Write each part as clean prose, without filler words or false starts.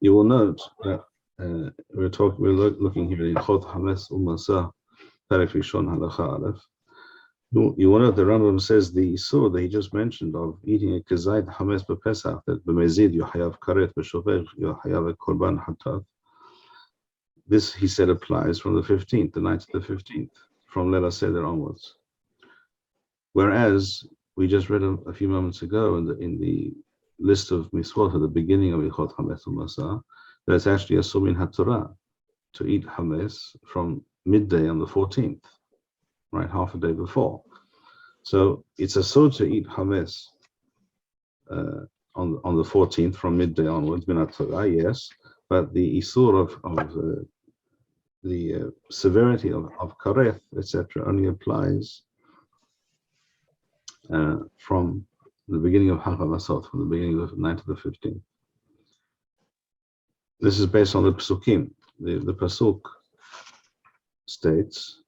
You will note that we're looking here in Hilchot Chametz Umatzah, Perek Rishon Halacha Aleph. You will note the Rambam says the Isur that he just mentioned of eating a kazait Chametz b'Pesach, that b'mezid you hayav karet b'shovech you hayav korban hatat. This, he said, applies from the 15th, the night of the 15th, from Leila Seder onwards. Whereas we just read a few moments ago in the list of mitzvot at the beginning of Hilchot Chametz Umatzah, that it's actually a sumin haTorah to eat Chametz from midday on the 14th, right, half a day before. So it's a so to eat Chametz on the 14th from midday onwards, min haTorah, yes, but the isur of the severity of kareth, etc., only applies from the beginning of Chametz, from the beginning of the night of the 15th. This is based on the Pesukim. The Pasuk states,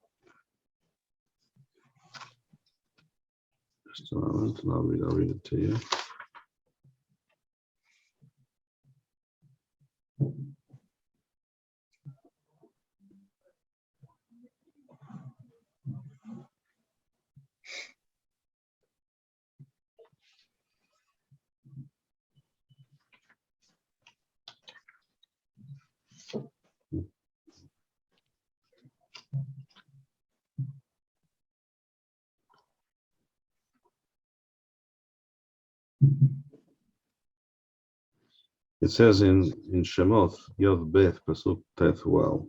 just a moment, and I'll read it to you. It says in Shemoth, Yod Beth, Pasuk Teth, well.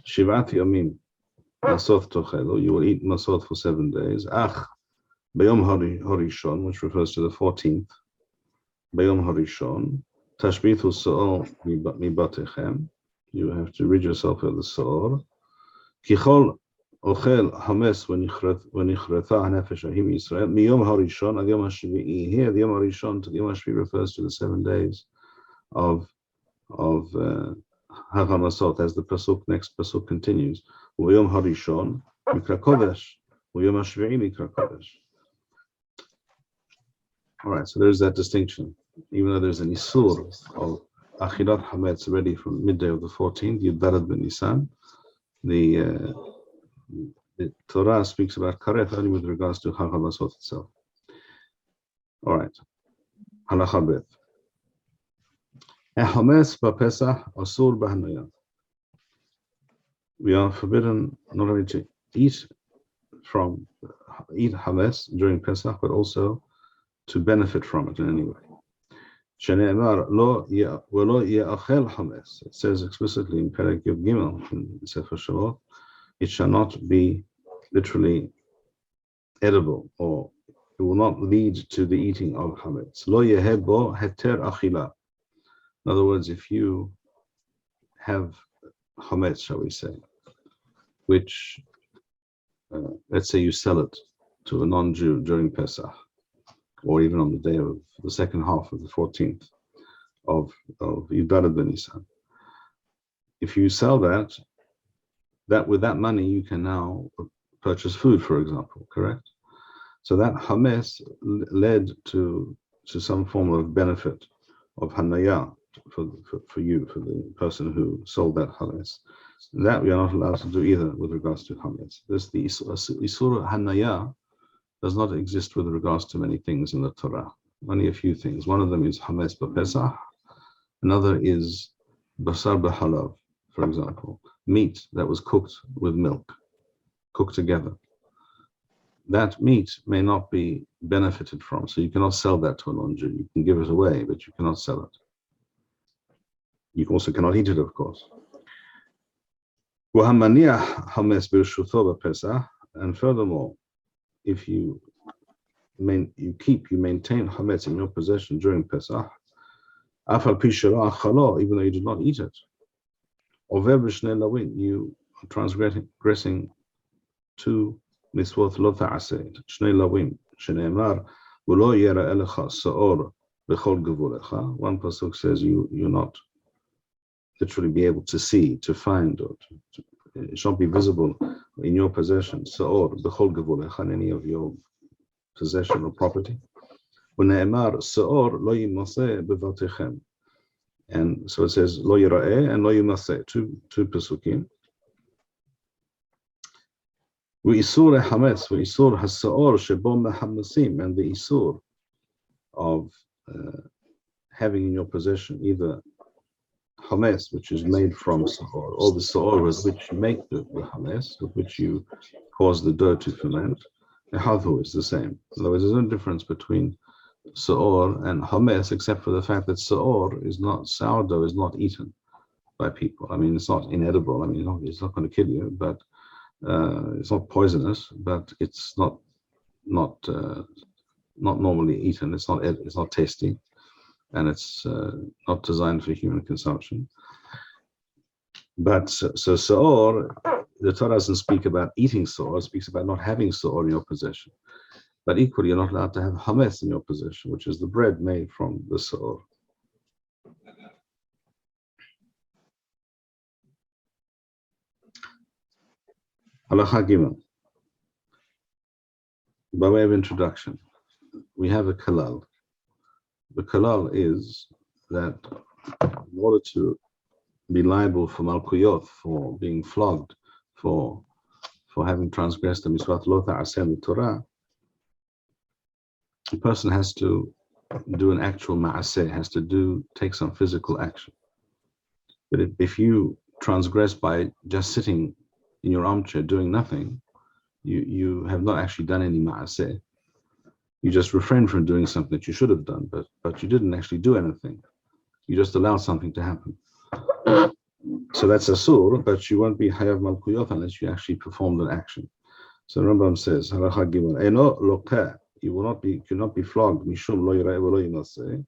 Shivat Yomim, Masot Tochelo, you will eat Masot for 7 days. Ach, Bayom Harishon, which refers to the 14th. Bayom Harishon, Tashbithu So'or Mibatechem, you have to rid yourself of the So'or. Kichol Ochel Hames Wenichreta Hanefesh Ahim Yisrael Miyom Harishon Ad Yom HaShvi'i. Here, the Yom Harishon to the Yom HaShvi'i refers to the 7 days of Hagamasot, as the next pasuk continues. Uyom Harishon Mikra Kodesh, Uyom HaShvi'i Mikra Kodesh. All right, so there's that distinction. Even though there's an isur of Achilat Hametz already from midday of the 14th, Yud Daled Ben Nisan, the Torah speaks about kareth only with regards to Chag HaMasot itself. All right. Halacha Bet. Hametz b'Pesach asur b'hanaya. We are forbidden not only to eat Hametz during Pesach, but also to benefit from it in any way. Shene'emar lo ye'achel Hametz. It says explicitly in Perek Yud Gimel in Sefer Shalot, it shall not be literally edible, or it will not lead to the eating of Chametz. Lo yehebo heter achila. In other words, if you have Chametz, shall we say, which, let's say you sell it to a non-Jew during Pesach, or even on the day of the second half of the 14th of Yud Daled Ben Nisan. If you sell that with that money you can now purchase food, for example, correct? So that Hametz led to some form of benefit of Hanaya for you, for the person who sold that Hametz. That we are not allowed to do either with regards to Hametz. The Isur Hanaya does not exist with regards to many things in the Torah, only a few things. One of them is Hametz b'Pesach, another is Basar b'Halav, for example, meat that was cooked with milk, cooked together. That meat may not be benefited from, so you cannot sell that to a non-Jew. You can give it away, but you cannot sell it. You also cannot eat it, of course. And furthermore, if you maintain Chametz in your possession during Pesach, even though you did not eat it, you are transgressing 2 mitzvot lo ta'aseh, shnei lawim, shene'emar, v'lo yera elecha sa'or b'chol gevulecha. One pasuk says you not literally be able to see, to find, or it shall be visible in your possession, sa'or b'chol gevulecha, in any of your possession or property. ונאמר, שאור לא יימצא בבתיכם. And so it says, lo yira'eh and lo yimaseh, two pesukim. V'isur hametz, v'isur has-sa'or shebo mehammesim, and the isur of having in your possession either hametz, which is made from sa'or, or the sa'or with which you make the hametz, with which you cause the dough to ferment. The hadhu is the same. In other words, there's no difference between sa'or and hametz, except for the fact that sa'or is not, sourdough is not eaten by people. I mean, it's not inedible. I mean, it's not going to kill you, but it's not poisonous, but it's not normally eaten. It's not tasty, and it's not designed for human consumption. But so sa'or, the Torah doesn't speak about eating sa'or, it speaks about not having sa'or in your possession. But equally, you're not allowed to have hametz in your possession, which is the bread made from the sa'or. Halacha Gimel. By way of introduction, we have a kalal. The kalal is that in order to be liable for malkuyot, for being flogged, for having transgressed the mitzvot lo ta'aseh the Torah, a person has to do an actual ma'aseh, has to take some physical action. But if you transgress by just sitting in your armchair doing nothing, you have not actually done any ma'aseh. You just refrained from doing something that you should have done, but you didn't actually do anything. You just allowed something to happen. So that's asur, but you won't be hayav malkuyot unless you actually performed an action. So Rambam says, halacha gimel, eno lokeh, you cannot be flogged, mishum lo yira'eh v'lo yimaseh,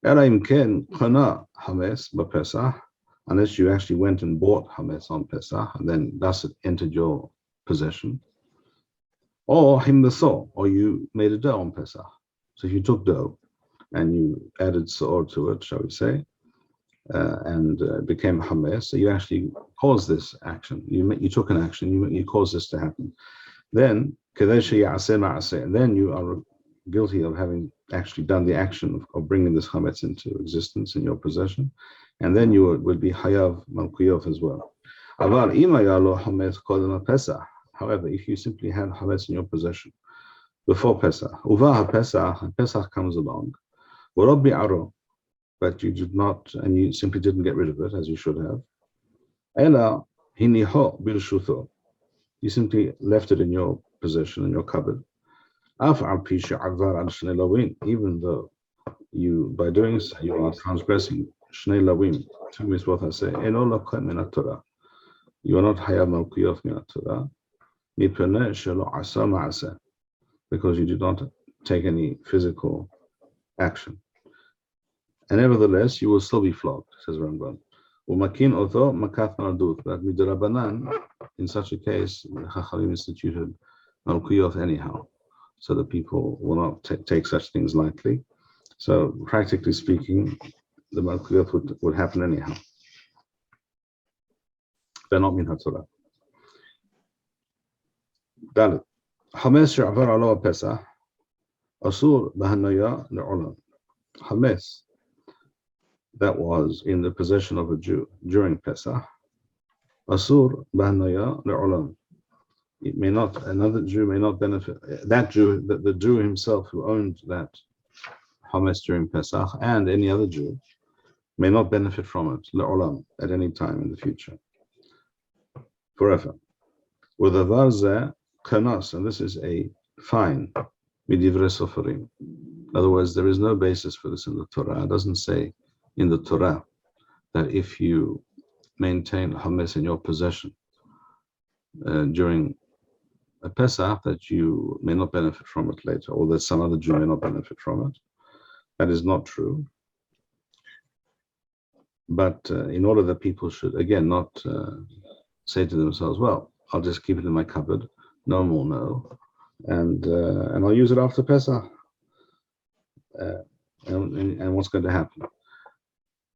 ela im ken qana hametz b'pesach, unless you actually went and bought hametz on Pesach, and then thus it entered your possession. Or himbaso, or you made a dough on Pesach. So if you took dough and you added sa'or to it, shall we say, and it became hametz, so you actually caused this action. You took an action, you caused this to happen. Then, and then you are guilty of having actually done the action of bringing this chametz into existence in your possession, and then you would be hayav malkuyot as well. However, if you simply had chametz in your possession before Pesach, Pesach comes along, but you did not, and you simply didn't get rid of it as you should have. You simply left it in your possession, in your cupboard. Even though you, by doing so, you are transgressing shnei lawim, two mitzvot haseh. You are not hayav malkuyot min Torah, because you did not take any physical action. And nevertheless, you will still be flogged, says Rambam. But midrabanan, in such a case, Chachamim instituted malkuyot anyhow, so that people will not take such things lightly. So, practically speaking, the malkuyot would happen anyhow. They're not min haTorah. Dalet. Hametz she'avar alo Pesach asur b'hanaya le'olam. Hametz that was in the possession of a Jew during Pesach, asur b'hanaya le'olam. It may not, another Jew may not benefit. That Jew, the Jew himself who owned that hametz during Pesach, and any other Jew may not benefit from it le'olam at any time in the future, forever. With a varze kanas, and this is a fine midivre soferim. In other words, there is no basis for this in the Torah. It doesn't say in the Torah that if you maintain hametz in your possession during a Pesach, that you may not benefit from it later, or that some other Jew may not benefit from it. That is not true. But in order that people should, again, not say to themselves, well, I'll just keep it in my cupboard, no more, no, and I'll use it after Pesach. And what's going to happen?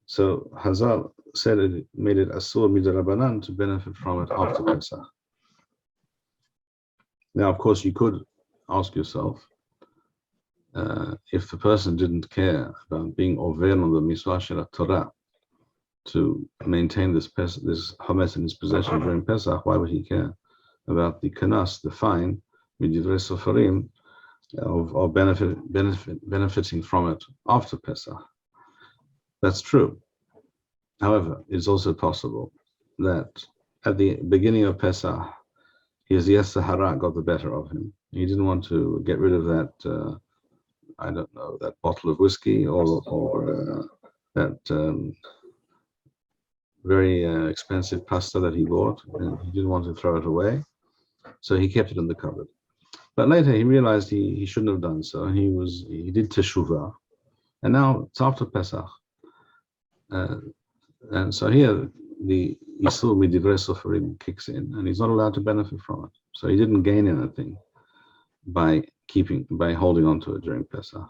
So Hazal said it made it asur midrabanan to benefit from it after Pesach. Now, of course, you could ask yourself, if the person didn't care about being over on the Miswah Shel Torah to maintain this Chametz in his possession during Pesach, why would he care about the kanas, the fine, midivre sofarim, of benefiting from it after Pesach? That's true. However, it's also possible that at the beginning of Pesach, his Yetzer Hara got the better of him. He didn't want to get rid of that, I don't know, that bottle of whiskey or that very expensive pasta that he bought, and he didn't want to throw it away, so he kept it in the cupboard. But later he realized he shouldn't have done so, and he did teshuvah, and now it's after Pesach, and so here the Yisur Midivre Sofarim kicks in, and he's not allowed to benefit from it. So he didn't gain anything by holding on to it during Pesach.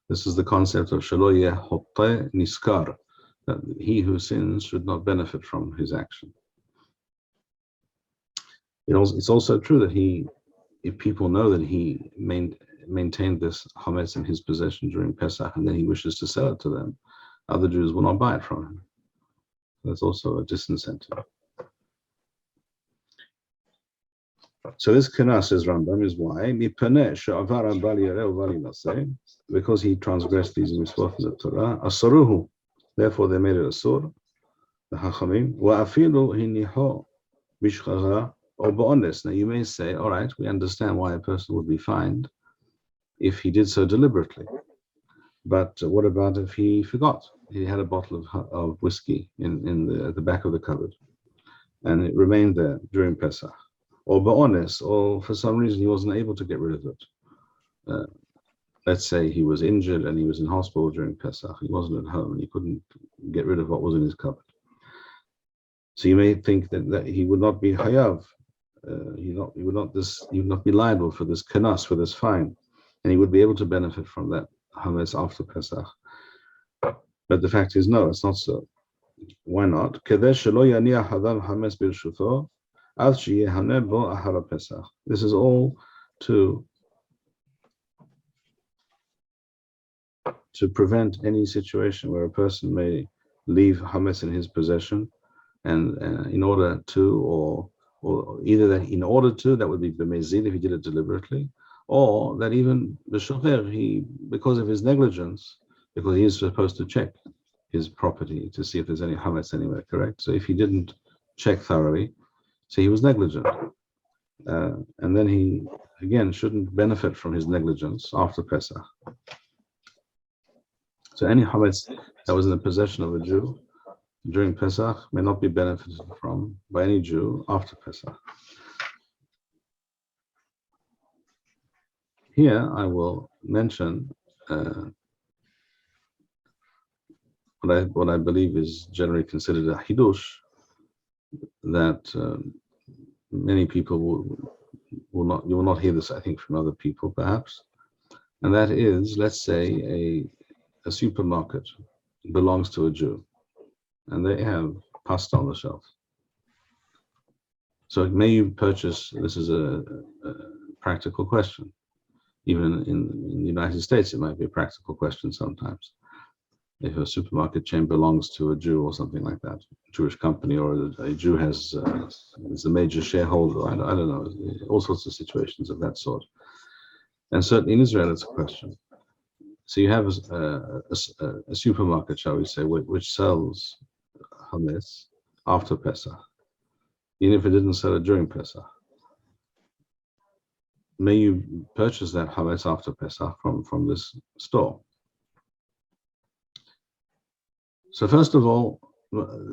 This is the concept of Shelo Yeh Hoteh Niskar, that he who sins should not benefit from his action. It's also true that if people know that he maintained this Chametz in his possession during Pesach, and then he wishes to sell it to them, other Jews will not buy it from him. That's also a disincentive. So this kana, says Rambam, is why because he transgressed these mitzvot of the Torah, asaruhu, therefore they made it asur, the Hachamim, wa'afilu hiniho bishchara or ba'ones. Now you may say, all right, we understand why a person would be fined if he did so deliberately. But what about if he forgot? He had a bottle of whiskey in the back of the cupboard, and it remained there during Pesach. Or ba'ones, or for some reason he wasn't able to get rid of it. Let's say he was injured and he was in hospital during Pesach. He wasn't at home and he couldn't get rid of what was in his cupboard. So you may think that he would not be hayav. He would not be liable for this kanas, for this fine, and he would be able to benefit from that Chametz after Pesach. But the fact is, no, it's not so. Why not? This is all to prevent any situation where a person may leave Chametz in his possession, and in order to, or either that in order to, that would be b'mezid if he did it deliberately, or that even b'shocher, because of his negligence, because he is supposed to check his property to see if there's any Chametz anywhere, correct? So if he didn't check thoroughly, so he was negligent. And then he, again, shouldn't benefit from his negligence after Pesach. So any Chametz that was in the possession of a Jew during Pesach may not be benefited from by any Jew after Pesach. Here I will mention what I believe is generally considered a hidush, that many people you will not hear this, I think, from other people perhaps, and that is, let's say a supermarket belongs to a Jew, and they have pasta on the shelf. So may you purchase, this is a practical question. Even in the United States, it might be a practical question sometimes. If a supermarket chain belongs to a Jew or something like that, a Jewish company, or a Jew is a major shareholder, I don't know, all sorts of situations of that sort. And certainly in Israel, it's a question. So you have a supermarket, shall we say, which sells Chametz after Pesach, even if it didn't sell it during Pesach. May you purchase that Chametz after Pesach from this store? So first of all,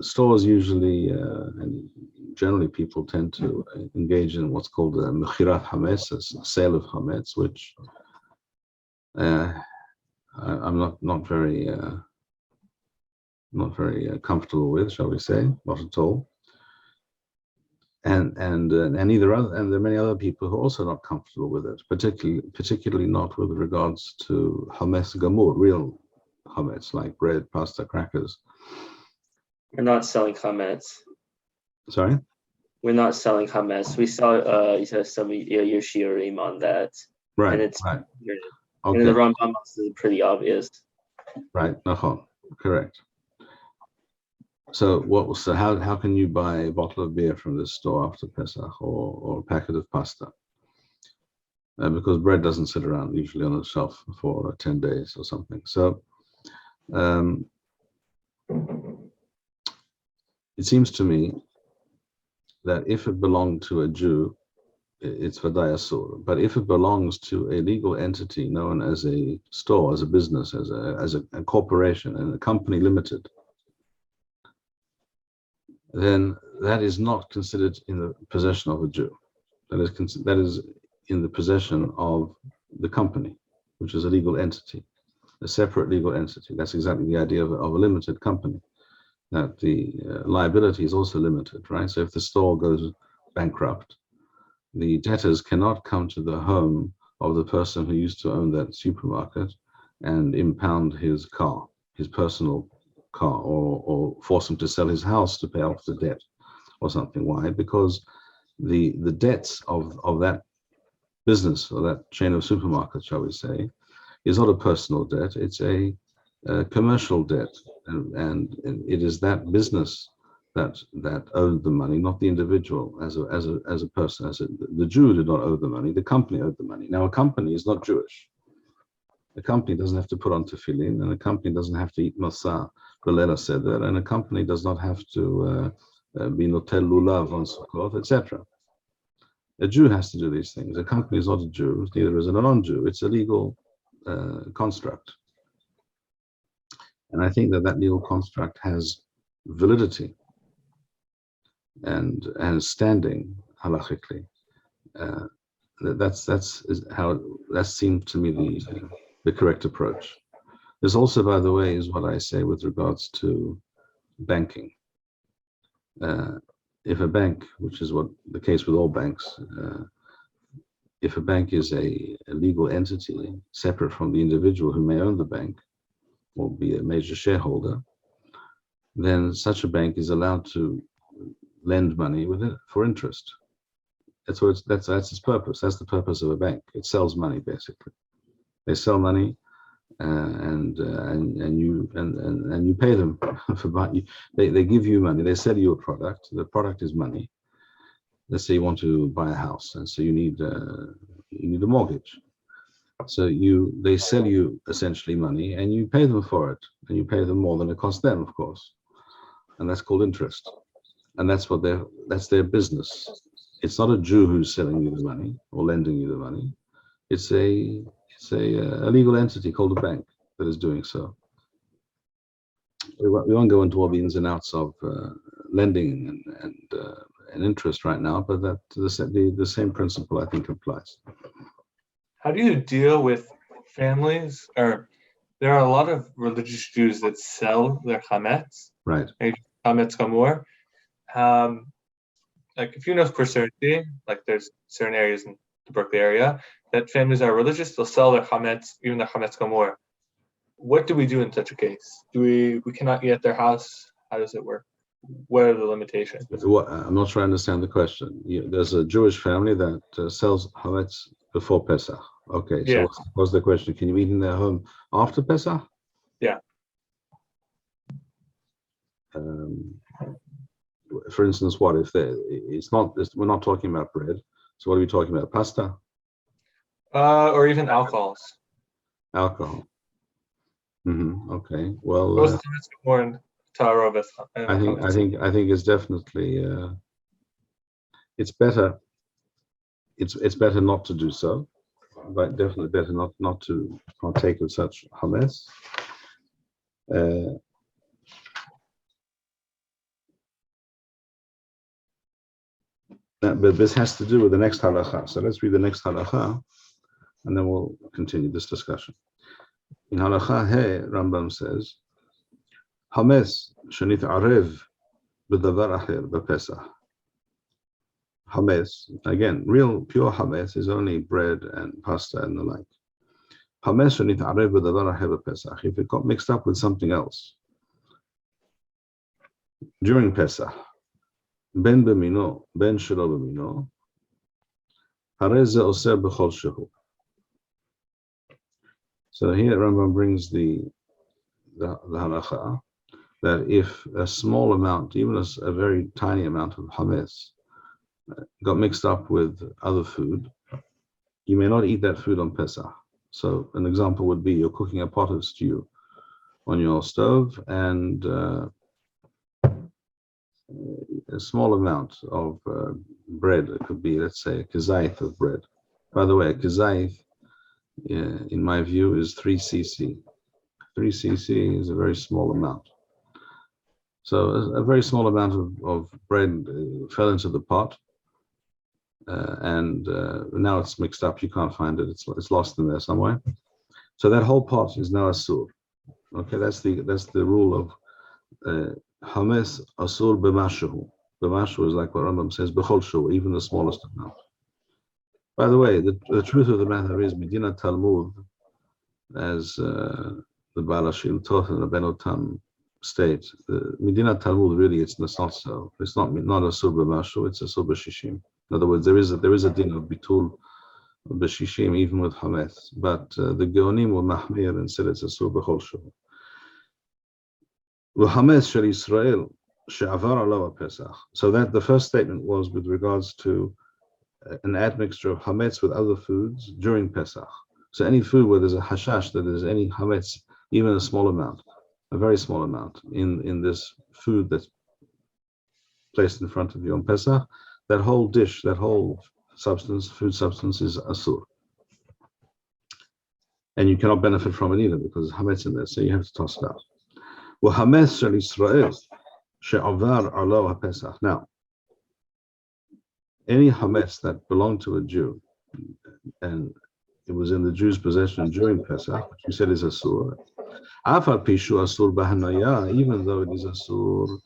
stores usually, and generally people tend to engage in what's called a mechirat Chametz, a sale of Chametz, which I'm not very comfortable with, shall we say? Not at all. And there are many other people who are also not comfortable with it, particularly not with regards to Chametz Gamur, real Chametz, like bread, pasta, crackers. We're not selling Chametz. Sorry? We're not selling Chametz. We sell some your shiurim on that. Right. And it's right. And Okay, the Rambam is pretty obvious. right, Machon, correct. So how can you buy a bottle of beer from this store after Pesach or a packet of pasta? Because bread doesn't sit around usually on a shelf for 10 days or something. So it seems to me that if it belonged to a Jew, it's Vaday Asur. But if it belongs to a legal entity known as a store, as a business, as a corporation and a company limited, then that is not considered in the possession of a Jew. That is in the possession of the company, which is a legal entity, a separate legal entity. That's exactly the idea of a limited company, that the liability is also limited, right? So if the store goes bankrupt, the debtors cannot come to the home of the person who used to own that supermarket and impound his car, his personal car, or force him to sell his house to pay off the debt or something. Why? Because the debts of that business or that chain of supermarkets, shall we say, is not a personal debt. It's a commercial debt, and it is that business that owed the money, not the individual as a person. The Jew did not owe the money; the company owed the money. Now, a company is not Jewish. A company doesn't have to put on tefillin, and a company doesn't have to eat masa, b'leil seder, and a company does not have to be notel lulav on Sukkot, etc. A Jew has to do these things. A company is not a Jew, neither is it a non-Jew. It's a legal construct. And I think that legal construct has validity and standing halachically. That seemed to me the correct approach. This also, by the way, is what I say with regards to banking. If a bank, which is what the case with all banks, if a bank is a legal entity separate from the individual who may own the bank or be a major shareholder, then such a bank is allowed to lend money with it for interest. That's its purpose. That's the purpose of a bank. It sells money, basically. They sell money, and you pay them for money. They give you money. They sell you a product. The product is money. Let's say you want to buy a house, and so you need a mortgage. So they sell you essentially money, and you pay them for it, and you pay them more than it costs them, of course, and that's called interest, and that's their business. It's not a Jew who's selling you the money or lending you the money. It's a legal entity called a bank that is doing so. We won't go into all the ins and outs of lending and interest right now, but that the same principle I think applies. How do you deal with families, or there are a lot of religious Jews that sell their chametz, right? Chametz kamur. Like if you know for certainty, like there's certain areas in the Berkeley area that families are religious, they'll sell their chametz, even their chametz kamur. What do we do in such a case? Do we cannot eat at their house? How does it work? What are the limitations? I'm not sure I understand the question. There's a Jewish family that sells chametz before Pesach. Okay, so what's the question? Can you eat in their home after Pesach? Yeah. For instance, what if we're not talking about bread? So what are we talking about? Pasta? Or even alcohols. Alcohol. Okay. Well, I think it's definitely it's better. It's better not to do so, but definitely better not to partake of such chametz. But this has to do with the next halacha. So let's read the next halacha, and then we'll continue this discussion. In halacha he, Rambam says, chametz shenit'arev b'davar acher b'pesach. Chametz, again, real pure chametz is only bread and pasta and the like. Chametz shenit'arev b'davar acher b'pesach. If it got mixed up with something else during Pesach, ben b'mino, ben shelo b'mino, harei ze oser b'chol shehu. So here Rambam brings the halacha that if a small amount, even a very tiny amount of chametz got mixed up with other food, you may not eat that food on Pesach. So an example would be you're cooking a pot of stew on your stove, and a small amount of bread, it could be, let's say, a kazayth of bread. By the way, a kazayth, in my view, is 3 cc. 3 cc is a very small amount. So a very small amount of bread fell into the pot, and now it's mixed up. You can't find it. It's lost in there somewhere. So that whole pot is now asur. Okay, that's the rule of hametz asur b'mashu. B'mashu is like what Rambam says, b'chol shu, even the smallest amount. By the way, the truth of the matter is, Medina Talmud, as the Baal Hilchot and the Benotam state, the Medina Talmud really it's not so. It's not asur b'mashu. It's asur b'shishim. In other words, there is a din of bitul b'shishim even with hametz, but the Geonim were mahmir and said it's asur b'chol shu. V'hametz shel Yisrael she'avar alav Pesach. So that the first statement was with regards to an admixture of hametz with other foods during Pesach. So any food where there's a hashash that there's any hametz, even a small amount, a very small amount in this food that's placed in front of you on Pesach, that whole dish, that whole food substance is asur. And you cannot benefit from it either because there's hametz in there, so you have to toss it out. Well, hametz shel Yisrael she'avar alav Pesach. Now, any hametz that belonged to a Jew and it was in the Jew's possession during Pesach, which we said is asur. Afal pishu asur b'hanaya, even though it is asur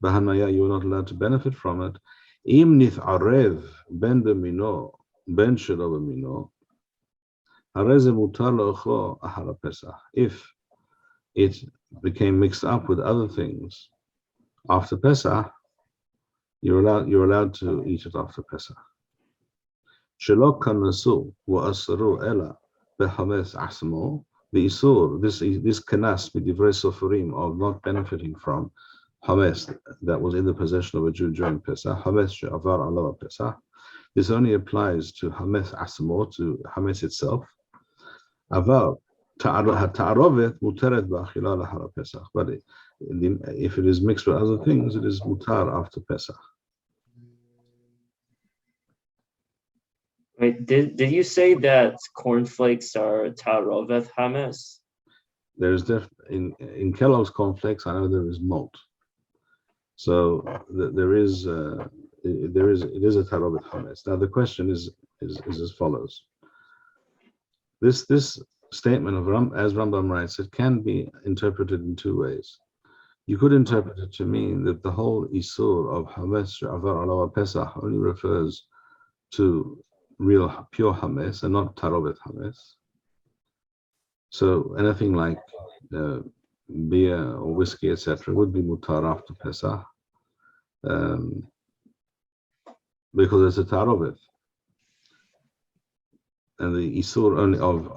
b'hanaya, you are not allowed to benefit from it. Im nit'arev ben b'mino, ben shelo b'mino, hareze mutar lo'ochlo ahara Pesach. If it became mixed up with other things after Pesach, you're allowed to eat it after Pesach. Shelo kanasu wa asaru ela behametz asmo. The isur, this kanas b'divrei soferim of not benefiting from hametz that was in the possession of a Jew during Pesach, hametz she'avar alav Pesach. This only applies to hametz asmo, to hametz itself. Aval ta'arovet muteret ba'achila lahara Pesach. But if it is mixed with other things, it is mutar after Pesach. Wait, did you say that cornflakes are ta'arovet hametz? There is in Kellogg's cornflakes. I know there is malt, so it is a ta'arovet hametz. Now the question is as follows. This statement of as Rambam writes, it can be interpreted in two ways. You could interpret it to mean that the whole isur of hametz she'avar alav Pesach only refers to real pure hametz and not ta'arovet hametz. So anything like beer or whiskey, etc., would be mutar after Pesach because it's a ta'arovet. And the isur only of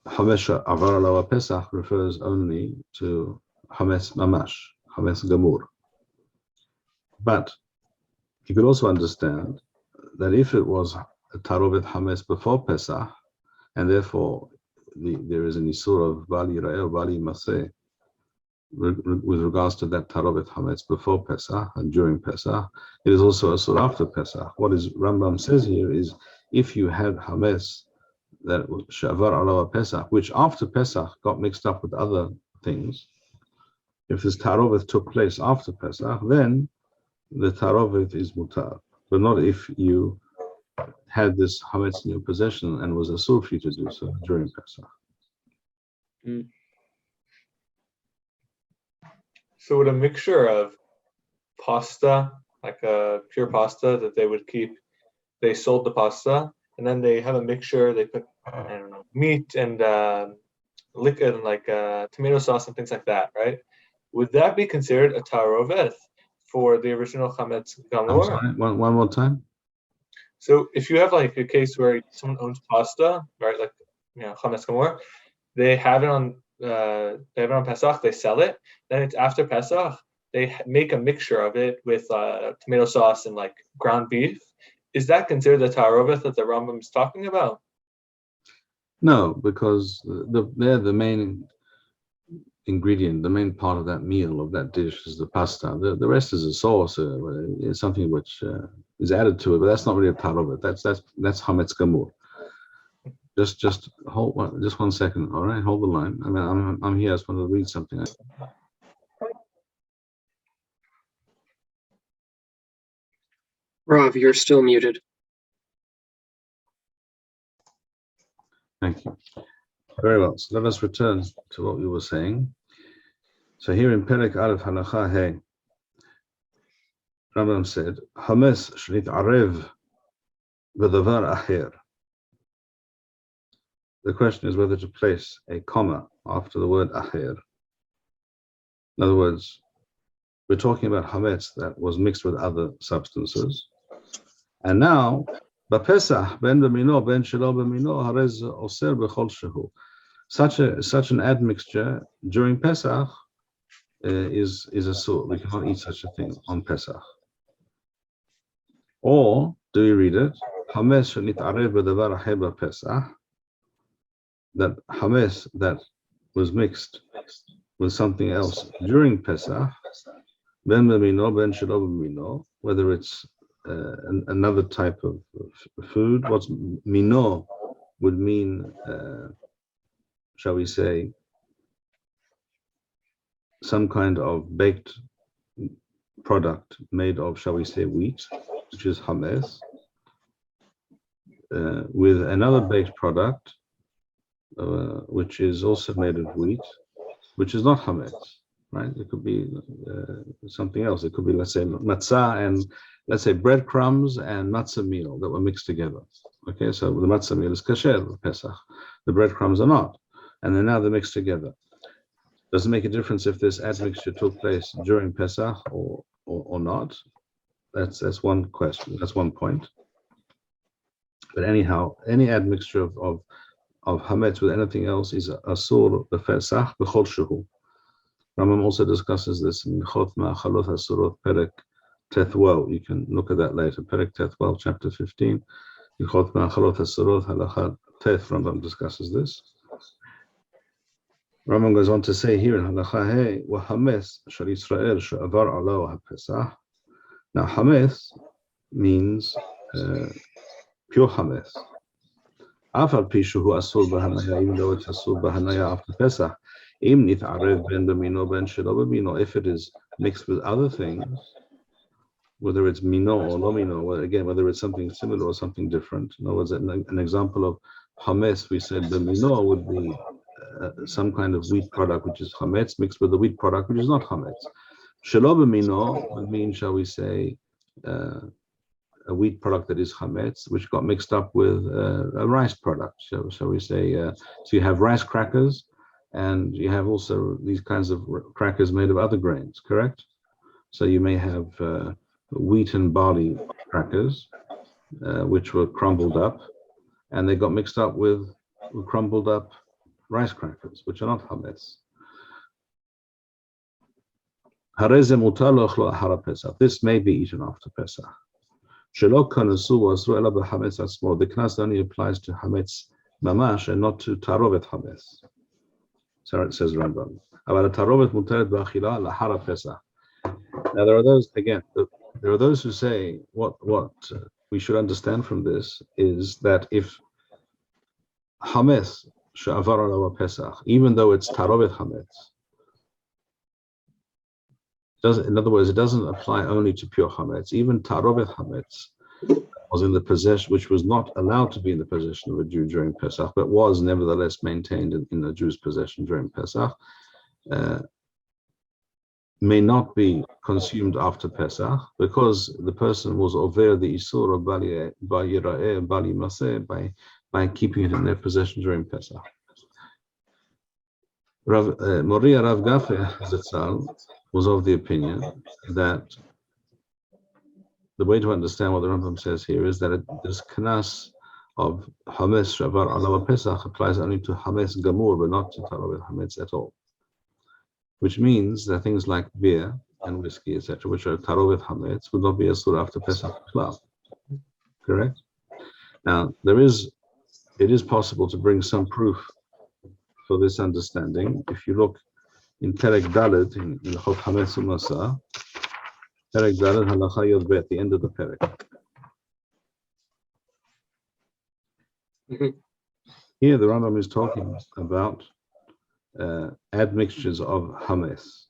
hametz she'avar alav Pesach refers only to hametz mamash, hametz gamur. But you could also understand that if it was a ta'arovet hametz before Pesach, and therefore there is an isur of bal yira'eh, bal yimaseh, with regards to that ta'arovet hametz before Pesach and during Pesach, it is also asur after Pesach. What is Rambam says here is, if you had hametz that was she'avar alav Pesach, which after Pesach got mixed up with other things, if this ta'arovet took place after Pesach, then the ta'arovet is mutar, but not if you had this hametz in your possession and was asur for you to do so during Pesach. So would a mixture of pasta, like a pure pasta that they would keep, they sold the pasta, and then they have a mixture, they put, I don't know, meat and liquid and like tomato sauce and things like that, right? Would that be considered a ta'arovet for the original chametz gamur? Sorry, one more time. So if you have like a case where someone owns pasta, right, like chametz gamur, they have it on Pesach, they sell it. Then it's after Pesach, they make a mixture of it with tomato sauce and like ground beef. Is that considered the tarovet that the Rambam is talking about? No, because they're the main ingredient, the main part of that meal, of that dish, is the pasta. The rest is a sauce, it's something which is added to it, but that's not really a tarovet. That's chametz gamur. Just hold just 1 second. All right, hold the line. I mean, I'm here. I just want to read something. Rav, you're still muted. Thank you. Very well. So let us return to what we were saying. So here in Perek Aleph Halacha Hey, Rambam said, Chametz shnit'arev b'davar acher. The question is whether to place a comma after the word acher. In other words, we're talking about chametz that was mixed with other substances, and now b'Pesach ben b'mino ben shelo b'mino harez oser b'chol shehu. Such an admixture during Pesach is a sort. We cannot eat such a thing on Pesach. Or do we read it? Chametz shenit'arev b'davar acher b'Pesach. That chametz that was mixed with something else during Pesach, ben b'mino, ben shelo b'mino, whether it's another type of food. What's mino would mean, shall we say, some kind of baked product made of, shall we say, wheat, which is chametz, with another baked product, which is also made of wheat, which is not chametz, right? It could be something else. It could be, let's say, matzah and, let's say, breadcrumbs and matzah meal that were mixed together. Okay, so the matzah meal is kasher, Pesach. The breadcrumbs are not. And then now they're mixed together. Does it make a difference if this admixture took place during Pesach or not? That's one question. That's one point. But anyhow, any admixture of chametz with anything else is asur b'Pesach b'chol shehu. Rambam also discusses this in Hilchot Ma'achalot Asurot Perek Tethwel. You can look at that later. Perek Tethwel, chapter 15. Hilchot Ma'achalot Asurot Halacha Teth. Rambam discusses this. Rambam goes on to say here in Halacha Hey, wa chametz shel Yisrael she'avar alo haPesach. Now chametz means pure chametz. Afal pishu hu asur b'hanaya, even though it's asur b'hanaya after Pesach. Im nit'arev ben b'mino ben shelo b'mino, if it is mixed with other things, whether it's mino or no mino, again, whether it's something similar or something different. In other words, an example of chametz, we said the mino would be some kind of wheat product which is chametz mixed with the wheat product which is not chametz. Shelo b'mino would mean, shall we say, a wheat product that is chametz, which got mixed up with a rice product, shall we say. So you have rice crackers, and you have also these kinds of crackers made of other grains, correct? So you may have wheat and barley crackers, which were crumbled up, and they got mixed up with crumbled up rice crackers, which are not chametz. This may be eaten after Pesach. The knas only applies to chametz mamash and not to tarovet chametz. So it says Rambam. Now there are those, again, there are those who say what we should understand from this is that if chametz she'avar alo Pesach, even though it's tarovet chametz, in other words, it doesn't apply only to pure chametz. Even tarovet chametz was in the possession, which was not allowed to be in the possession of a Jew during Pesach, but was nevertheless maintained in a Jew's possession during Pesach, may not be consumed after Pesach because the person was over the isur of bali yira'eh, bali maseh, by keeping it in their possession during Pesach. Moriya Rav Gafe Zatzal was of the opinion that the way to understand what the Rambam says here is that there's knas of Chametz Shavar Alav Pesach applies only to Chametz Gamur, but not to Tarovet Chametz at all. Which means that things like beer and whiskey, etc., which are Tarovet Chametz, would not be Asur after Pesach Klal. Correct? Now, it is possible to bring some proof for this understanding. If you look in Perek Dalet, in Hilchot Chametz Umatzah, Perek Dalet Halacha Yod Bet, the end of the Perek. Here the Rambam is talking about admixtures of Chametz,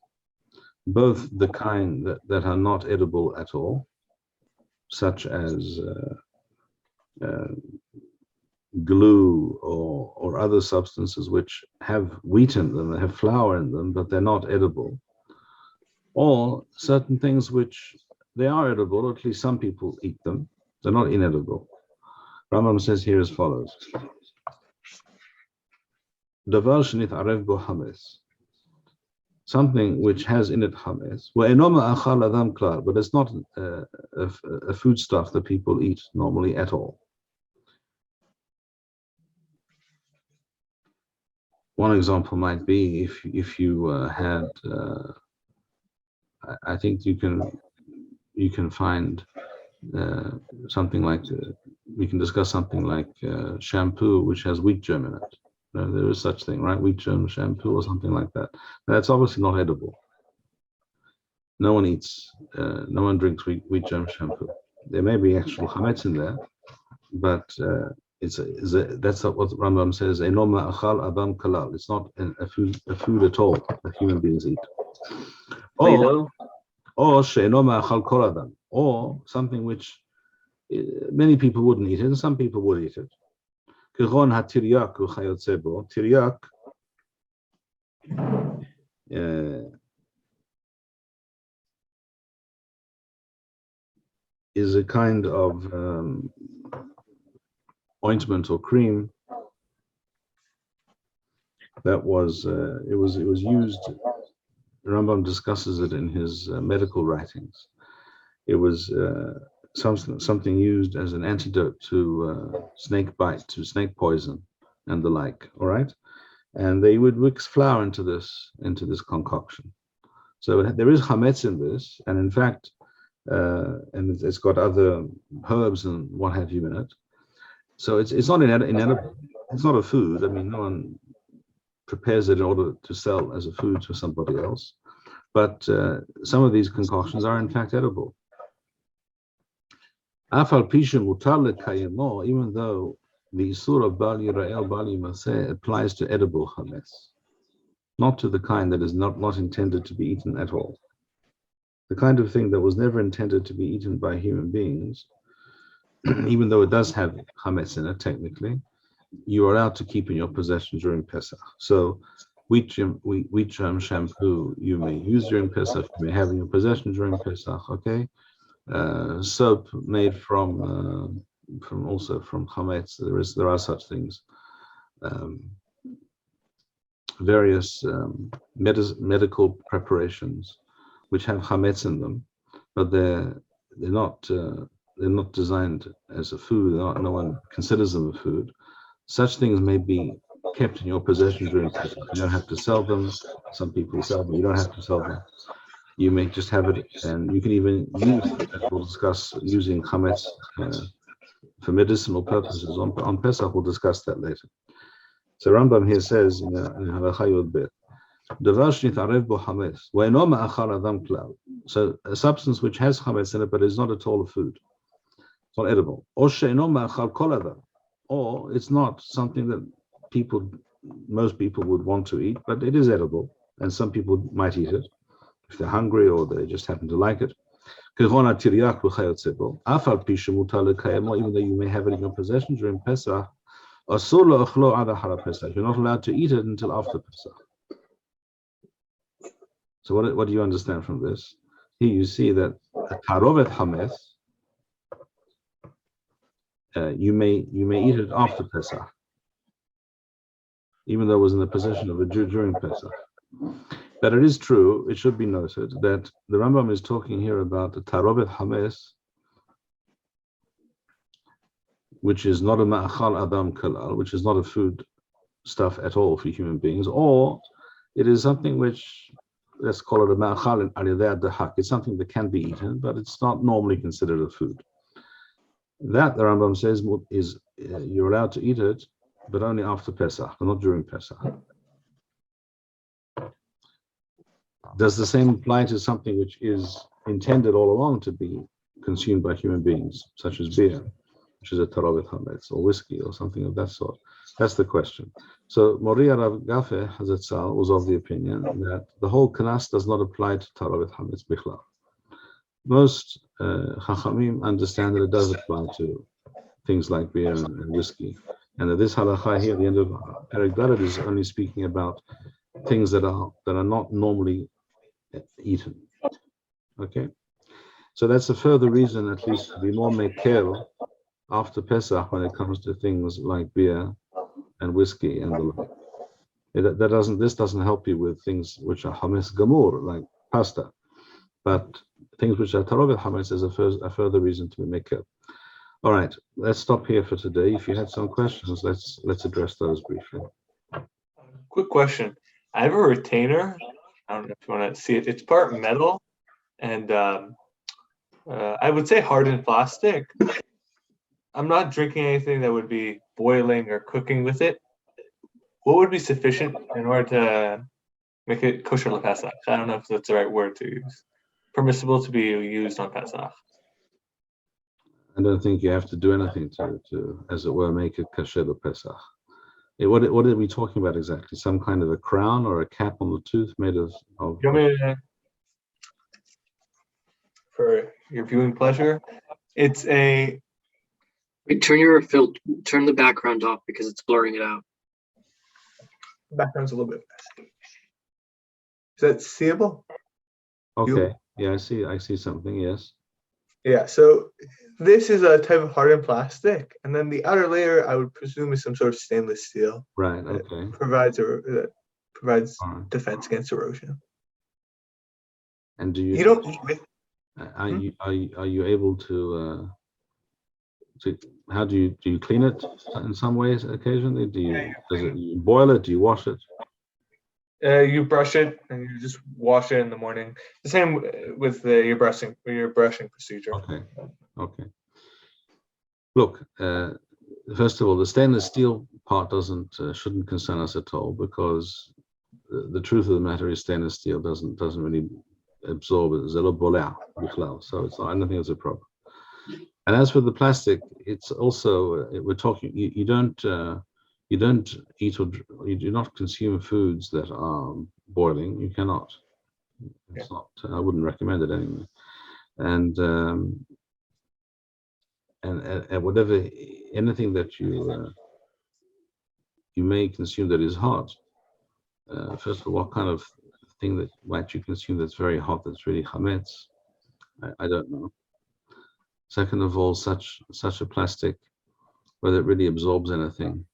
both the kind that are not edible at all, such as glue or other substances which have wheat in them, they have flour in them, but they're not edible, or certain things which they are edible, or at least some people eat them, they're not inedible. Rambam says here as follows: Davar shenit arev bo chametz, something which has in it chametz, but it's not a foodstuff that people eat normally at all. One example might be if you had, I think you can find something like, we can discuss something like shampoo which has wheat germ in it. There is such thing, right? Wheat germ shampoo or something like that. That's obviously not edible. No one drinks wheat germ shampoo. There may be actual chametz in there, but that's what Rambam says. Enoma achal adam kalal. It's not a food at all that human beings eat. Or she'enoma achal kol adam, or something which many people wouldn't eat it, and some people would eat it. Kiron hatiryak uchayotze bo. Tiryak is a kind of ointment or cream that was used. Rambam discusses it in his medical writings. It was something used as an antidote to snake bite, to snake poison, and the like. All right, and they would mix flour into this concoction. So there is chametz in this, and in fact, and it's got other herbs and what have you in it. So it's not inedible. It's not a food. I mean, no one prepares it in order to sell as a food to somebody else. But some of these concoctions are in fact edible. Afal pisha mutar lekayemo, even though the isur of bal yira'el bal yimaseh applies to edible chametz, not to the kind that is not intended to be eaten at all. The kind of thing that was never intended to be eaten by human beings, even though it does have chametz in it technically, you are allowed to keep in your possession during Pesach. So wheat germ shampoo you may use during Pesach, you may have in your possession during Pesach, okay? Soap made from chametz, there are such things. Various medical preparations which have chametz in them, but they're not designed as a food. No one considers them a food. Such things may be kept in your possession during Pesach. You don't have to sell them. Some people sell them. You don't have to sell them. You may just have it, and you can even use it. We'll discuss using chametz for medicinal purposes on Pesach. We'll discuss that later. So Rambam here says in Halacha Yod Bet, so a substance which has chametz in it, but is not at all a food. It's not edible. Or it's not something that most people would want to eat, but it is edible, and some people might eat it if they're hungry or they just happen to like it. Even though you may have it in your possession during Pesach, you're not allowed to eat it until after Pesach. So what do you understand from this? Here you see that a tarovet chametz, you may eat it after Pesach, even though it was in the possession of a Jew during Pesach. But it is true, it should be noted, that the Rambam is talking here about the tarovet chametz, which is not a ma'achal adam kalal, which is not a food stuff at all for human beings, or it is something which, let's call it a ma'achal alidei dahak. It's something that can be eaten, but it's not normally considered a food. That, the Rambam says, is you're allowed to eat it, but only after Pesach, but not during Pesach. Does the same apply to something which is intended all along to be consumed by human beings, such as beer, which is a tarovet chametz, or whiskey, or something of that sort? That's the question. So Moriya Rav Gafe Hazatzal was of the opinion that the whole kanas does not apply to tarovet chametz bichlal. Most chachamim understand that it does apply to things like beer and whiskey, and that this halacha here at the end of Perek Dalet is only speaking about things that are not normally eaten. Okay, so that's a further reason, at least, to be more mekel after Pesach when it comes to things like beer and whiskey and the like. This doesn't help you with things which are hametz gamur, like pasta, but things which are tarovet hametz is a further reason to be mekel. All right, let's stop here for today. If you had some questions, let's address those briefly. Quick question. I have a retainer. I don't know if you want to see it. It's part metal and I would say hardened plastic. I'm not drinking anything that would be boiling or cooking with it. What would be sufficient in order to make it kosher l'Pesach? I don't know if that's the right word to use. Permissible to be used on Pesach. I don't think you have to do anything to as it were, make it kosher l'Pesach. What are we talking about exactly? Some kind of a crown or a cap on the tooth made of You want me to, for your viewing pleasure, it's a... Wait, turn the background off because it's blurring it out. Background's a little bit messy. Is that seeable? Okay, yeah, I see something, yes. Yeah, so this is a type of hardened plastic, and then the outer layer, I would presume, is some sort of stainless steel. Right, okay. That provides Right. defense against erosion. And do You don't eat with... are you able to how do you clean it in some ways occasionally? You boil it? Do you wash it? You brush it and you just wash it in the morning. The same with your brushing procedure. Okay. Look, first of all, the stainless steel part shouldn't concern us at all, because the truth of the matter is stainless steel doesn't really absorb it. So it's not, I don't think it's a problem. And as for the plastic, it's also we're talking. You don't eat or you do not consume foods that are boiling. You cannot. It's not. I wouldn't recommend it anyway. And whatever, anything that you may consume that is hot. First of all, what kind of thing that might you consume that's very hot, that's really chametz? I don't know. Second of all, such a plastic, whether it really absorbs anything,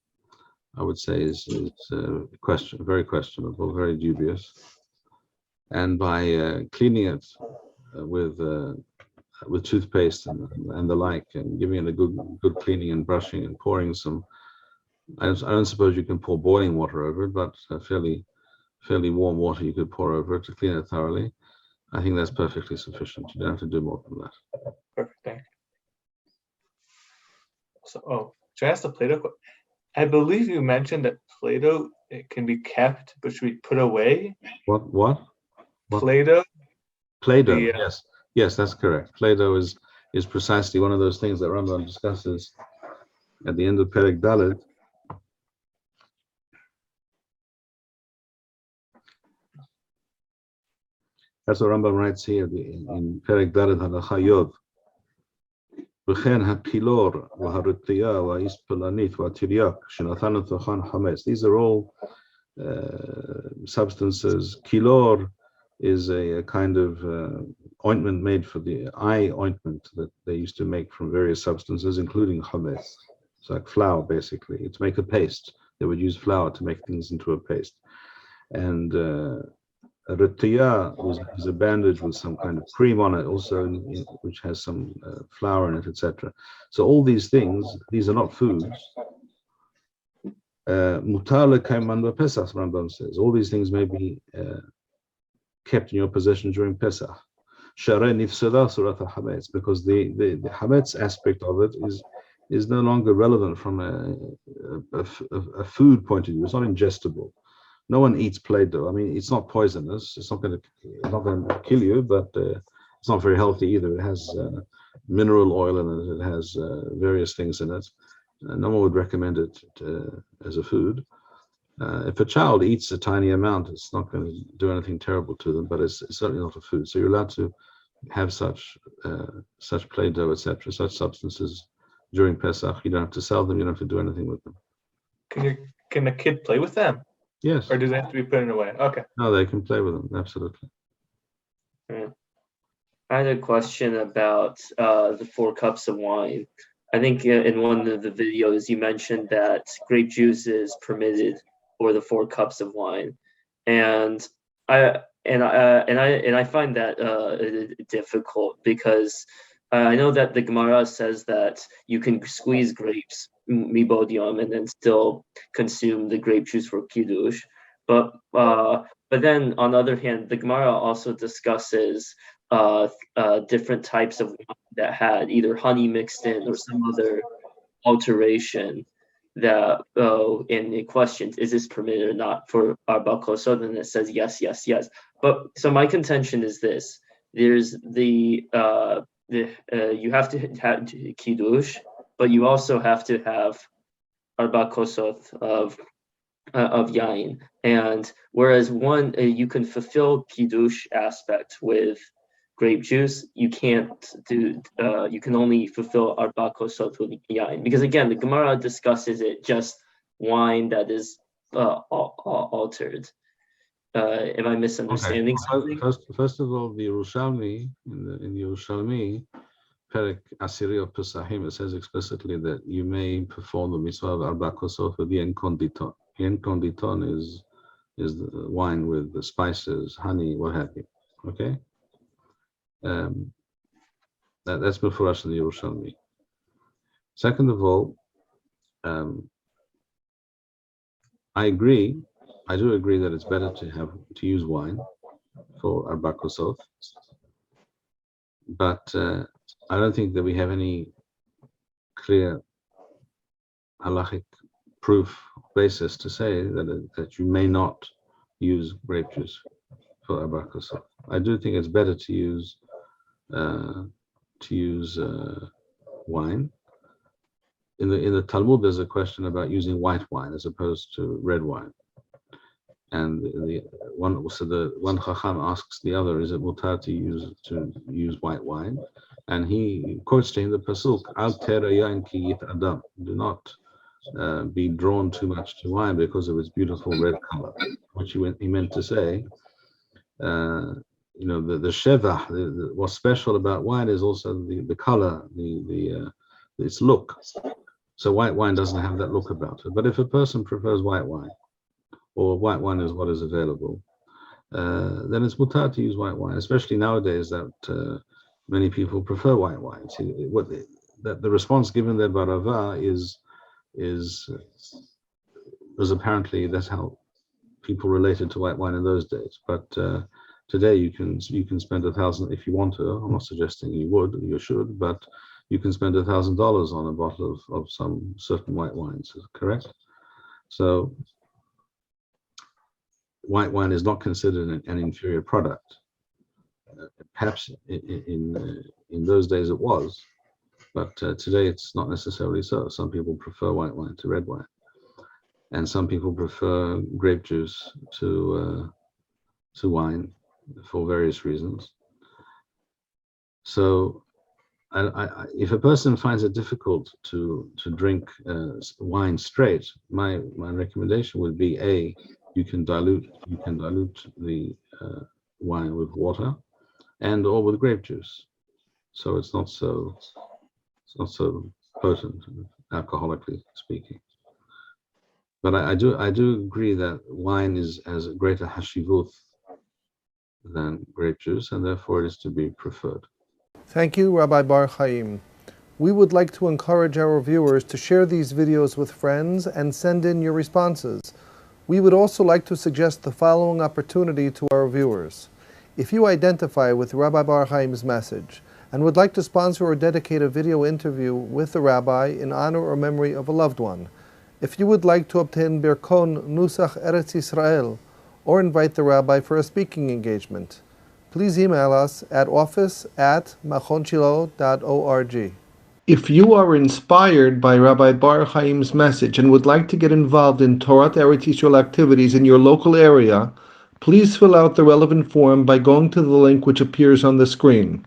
I would say is very questionable, very dubious. And by cleaning it with toothpaste and the like, and giving it a good cleaning and brushing and pouring some, I don't suppose you can pour boiling water over it, but fairly warm water you could pour over it to clean it thoroughly. I think that's perfectly sufficient. You don't have to do more than that. Perfect, thank you. So, should I ask the Play-Doh question? I believe you mentioned that Play-Doh, it can be kept, but should be put away. What? Play-Doh? Play-Doh, yes, that's correct. Play-Doh is precisely one of those things that Rambam discusses at the end of Perek Dalet. That's what Rambam writes here in Perek Dalet Halacha Yod. V'chen ha'pilor v'harutiyah v'ispelanit v'atiryak shenatanu tochan chametz. These are all substances. Kilor is a kind of ointment made for the eye ointment that they used to make from various substances, including chametz. It's like flour, basically. To make a paste. They would use flour to make things into a paste. And A retiya is a bandage with some kind of cream on it, also which has some flour in it, etc. So all these things, these are not foods. Mutar lekayman Pesach, Rambam says. All these things may be kept in your possession during Pesach. Sharei nifsada surat Chametz, because the Chametz aspect of it is no longer relevant from a food point of view. It's not ingestible. No one eats Play-Doh. I mean, it's not poisonous. It's not going to kill you, but it's not very healthy either. It has mineral oil in it. It has various things in it. No one would recommend it as a food. If a child eats a tiny amount, it's not going to do anything terrible to them, but it's certainly not a food. So you're allowed to have such Play-Doh, etc., such substances during Pesach. You don't have to sell them. You don't have to do anything with them. Can a kid play with them? Yes. Or do they have to be put away? Okay. No, they can play with them. Absolutely. I had a question about the 4 cups of wine. I think in one of the videos you mentioned that grape juice is permitted for the 4 cups of wine, and I find that difficult because I know that the Gemara says that you can squeeze grapes mibodium and then still consume the grape juice for kiddush, but then on the other hand, the Gemara also discusses different types of wine that had either honey mixed in or some other alteration that in the question, is this permitted or not for Arba Kosod? And it says yes. But so my contention is this: there's you have to have kiddush, but you also have to have Arba Kosod of yain. And whereas one you can fulfill kiddush aspect with grape juice, you can't do. You can only fulfill Arba Kosot with yain, because again, the Gemara discusses it just wine that is altered. Am I misunderstanding something? First of all, the Yerushalmi in the Yerushalmi, Perek Asiri of Pesachim, it says explicitly that you may perform the mitzvah of Arba Kosot with yen konditon. Yen konditon is the wine with the spices, honey, what have you. Okay. That's before us in the Yerushalmi. Second of all, I do agree that it's better to use wine for Arba Kosot, but I don't think that we have any clear halachic proof basis to say that you may not use grape juice for Arba Kosot. I do think it's better to use wine. In the Talmud, there's a question about using white wine as opposed to red wine, and the one Chacham asks the other, is it mutar to use white wine? And he quotes to him the pasuk, Al tera yain ki yit adam. Do not be drawn too much to wine because of its beautiful red color, which he meant to say. The shevach, what's special about wine is also the color, its look. So white wine doesn't have that look about it. But if a person prefers white wine, or white wine is what is available, then it's mutar to use white wine, especially nowadays that many people prefer white wine. See, the response given there by Rava is apparently that's how people related to white wine in those days. But today you can spend $1,000 if you want to. I'm not suggesting you should, but you can spend $1,000 on a bottle of some certain white wines, correct? So white wine is not considered an inferior product. Perhaps in those days it was, but today it's not necessarily so. Some people prefer white wine to red wine, and some people prefer grape juice to wine for various reasons. So if a person finds it difficult to drink wine straight, my recommendation would be you can dilute the wine with water or with grape juice, so it's not so potent, alcoholically speaking. But I do agree that wine has a greater hashivut than grape juice, and therefore it is to be preferred. Thank you, Rabbi Bar-Hayim. We would like to encourage our viewers to share these videos with friends and send in your responses. We would also like to suggest the following opportunity to our viewers. If you identify with Rabbi Bar-Hayim's message and would like to sponsor or dedicate a video interview with the rabbi in honor or memory of a loved one, if you would like to obtain Birkon Nusach Eretz Yisrael or invite the rabbi for a speaking engagement, please email us at office@machonshilo.org. If you are inspired by Rabbi Bar-Hayim's message and would like to get involved in Torah Eretz Yisrael activities in your local area, please fill out the relevant form by going to the link which appears on the screen.